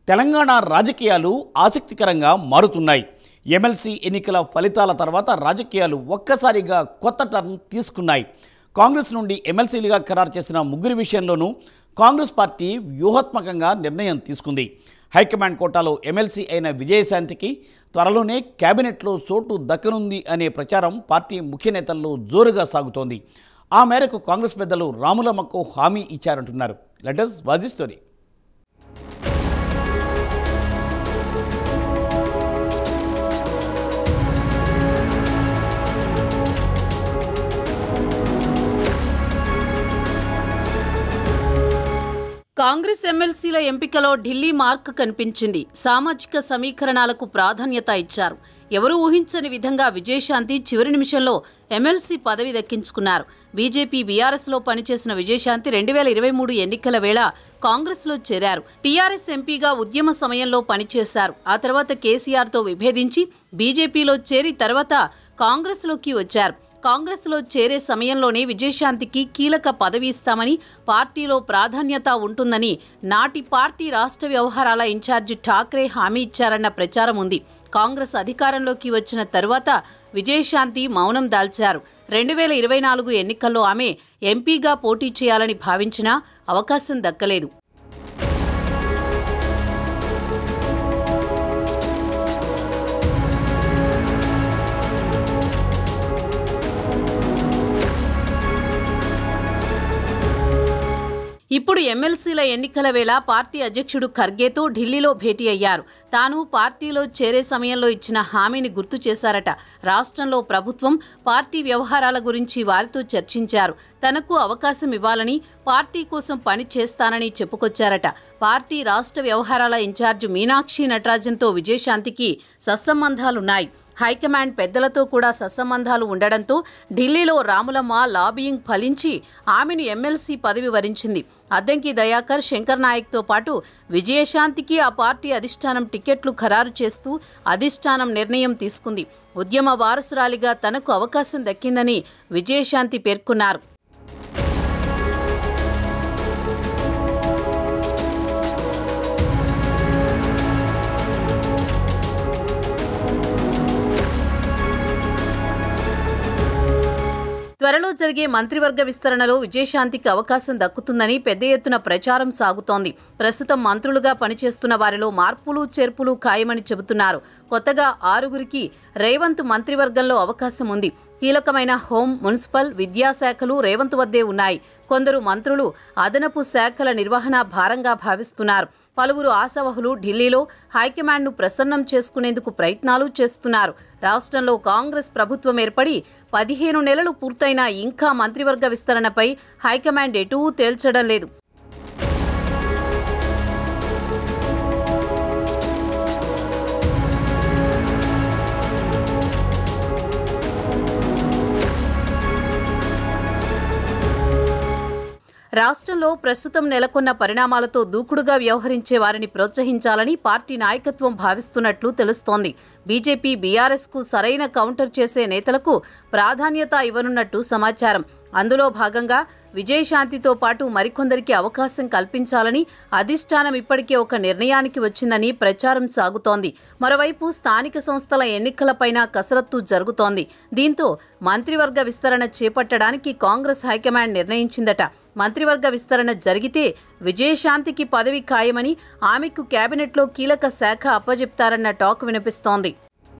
తెలంగాణ రాజకీయాలు ఆసక్తికరంగా మారుతున్నాయి. ఎమ్మెల్సీ ఎన్నికల ఫలితాల తర్వాత రాజకీయాలు ఒక్కసారిగా కొత్త టర్న్ తీసుకున్నాయి. కాంగ్రెస్ నుండి ఎమ్మెల్సీలుగా ఖరారు చేసిన ముగ్గురి విషయంలోనూ కాంగ్రెస్ పార్టీ వ్యూహాత్మకంగా నిర్ణయం తీసుకుంది. హైకమాండ్ కోటాలో ఎమ్మెల్సీ అయిన విజయశాంతికి త్వరలోనే కేబినెట్లో చోటు దక్కనుంది అనే ప్రచారం పార్టీ ముఖ్య నేతల్లో జోరుగా సాగుతోంది. ఆ మేరకు కాంగ్రెస్ పెద్దలు రాములమ్మకు హామీ ఇచ్చారంటున్నారు. Let us watch the story. Congress ఎమ్మెల్సీల ఎంపికలో ఢిల్లీ మార్క్ కనిపించింది. సామాజిక సమీకరణాలకు ప్రాధాన్యత ఇచ్చారు. ఎవరూ ఊహించని విధంగా విజయశాంతి చివరి నిమిషంలో ఎమ్మెల్సీ పదవి దక్కించుకున్నారు. బీజేపీ బీఆర్ఎస్లో పనిచేసిన విజయశాంతి 2023 ఎన్నికల వేళ కాంగ్రెస్లో చేరారు. టీఆర్ఎస్ ఎంపీగా ఉద్యమ సమయంలో పనిచేశారు. ఆ తర్వాత కేసీఆర్తో విభేదించి బీజేపీలో చేరి తర్వాత కాంగ్రెస్లోకి వచ్చారు. కాంగ్రెస్లో చేరే సమయంలోనే విజయశాంతికి కీలక పదవి ఇస్తామని, పార్టీలో ప్రాధాన్యత ఉంటుందని నాటి పార్టీ రాష్ట్ర వ్యవహారాల ఇన్ఛార్జి ఠాక్రే హామీ ఇచ్చారన్న ప్రచారం ఉంది. కాంగ్రెస్ అధికారంలోకి వచ్చిన తరువాత విజయశాంతి మౌనం దాల్చారు. 2024 ఎన్నికల్లో ఆమె ఎంపీగా పోటీ చేయాలని భావించినా అవకాశం దక్కలేదు. ఇప్పుడు ఎమ్మెల్సీల ఎన్నికల వేళ పార్టీ అధ్యక్షుడు ఖర్గేతో ఢిల్లీలో భేటీ అయ్యారు. తాను పార్టీలో చేరే సమయంలో ఇచ్చిన హామీని గుర్తు చేశారట. రాష్ట్రంలో ప్రభుత్వం, పార్టీ వ్యవహారాల గురించి వారితో చర్చించారు. తనకు అవకాశం ఇవ్వాలని, పార్టీ కోసం పని చేస్తానని చెప్పుకొచ్చారట. పార్టీ రాష్ట్ర వ్యవహారాల ఇన్ఛార్జ్ మీనాక్షి నటరాజన్తో విజయశాంతికి సత్సంబంధాలున్నాయి. హైకమాండ్ పెద్దలతో కూడా సత్సంబంధాలు ఉండడంతో ఢిల్లీలో రాములమ్మ లాబియింగ్ ఫలించి ఆమెను ఎమ్మెల్సీ పదవి వరించింది. అద్దంకి దయాకర్, శంకర్ నాయక్తో పాటు విజయశాంతికి ఆ పార్టీ అధిష్టానం టికెట్లు ఖరారు చేస్తూ అధిష్టానం నిర్ణయం తీసుకుంది. ఉద్యమ వారసురాలిగా తనకు అవకాశం దక్కిందని విజయశాంతి పేర్కొన్నారు. త్వరలో జరిగే మంత్రివర్గ విస్తరణలో విజయశాంతికి అవకాశం దక్కుతుందని పెద్ద ఎత్తున ప్రచారం సాగుతోంది. ప్రస్తుతం మంత్రులుగా పనిచేస్తున్న వారిలో మార్పులు చేర్పులు ఖాయమని చెబుతున్నారు. కొత్తగా 6గురికి రేవంత్ మంత్రివర్గంలో అవకాశం ఉంది. కీలకమైన హోం, మున్సిపల్, విద్యాశాఖలు రేవంత్ వద్దే ఉన్నాయి. కొందరు మంత్రులు అదనపు శాఖల నిర్వహణ భారంగా భావిస్తున్నారు. పలువురు ఆశావహులు ఢిల్లీలో హైకమాండ్ను ప్రసన్నం చేసుకునేందుకు ప్రయత్నాలు చేస్తున్నారు. రాష్ట్రంలో కాంగ్రెస్ ప్రభుత్వం ఏర్పడి 15 నెలలు పూర్తయినా ఇంకా మంత్రివర్గ విస్తరణపై హైకమాండ్ ఎటూ తేల్చడం లేదు. రాష్ట్రంలో ప్రస్తుతం నెలకొన్న పరిణామాలతో దూకుడుగా వ్యవహరించే వారిని ప్రోత్సహించాలని పార్టీ నాయకత్వం భావిస్తున్నట్లు తెలుస్తోంది. బీజేపీ, బీఆర్ఎస్కు సరైన కౌంటర్ చేసే నేతలకు ప్రాధాన్యత ఇవ్వనున్నట్టు సమాచారం. అందులో భాగంగా విజయశాంతితో పాటు మరికొందరికి అవకాశం కల్పించాలని అధిష్టానం ఇప్పటికే ఒక నిర్ణయానికి వచ్చిందని ప్రచారం సాగుతోంది. మరోవైపు స్థానిక సంస్థల ఎన్నికలపైన కసరత్తు జరుగుతోంది. దీంతో మంత్రివర్గ విస్తరణ చేపట్టడానికి కాంగ్రెస్ హైకమాండ్ నిర్ణయించిందట. మంత్రివర్గ విస్తరణ జరిగితే విజయశాంతికి పదవి ఖాయమని, ఆమెకు కేబినెట్లో కీలక శాఖ అప్పజెప్తారన్న టాక్ వినిపిస్తోంది.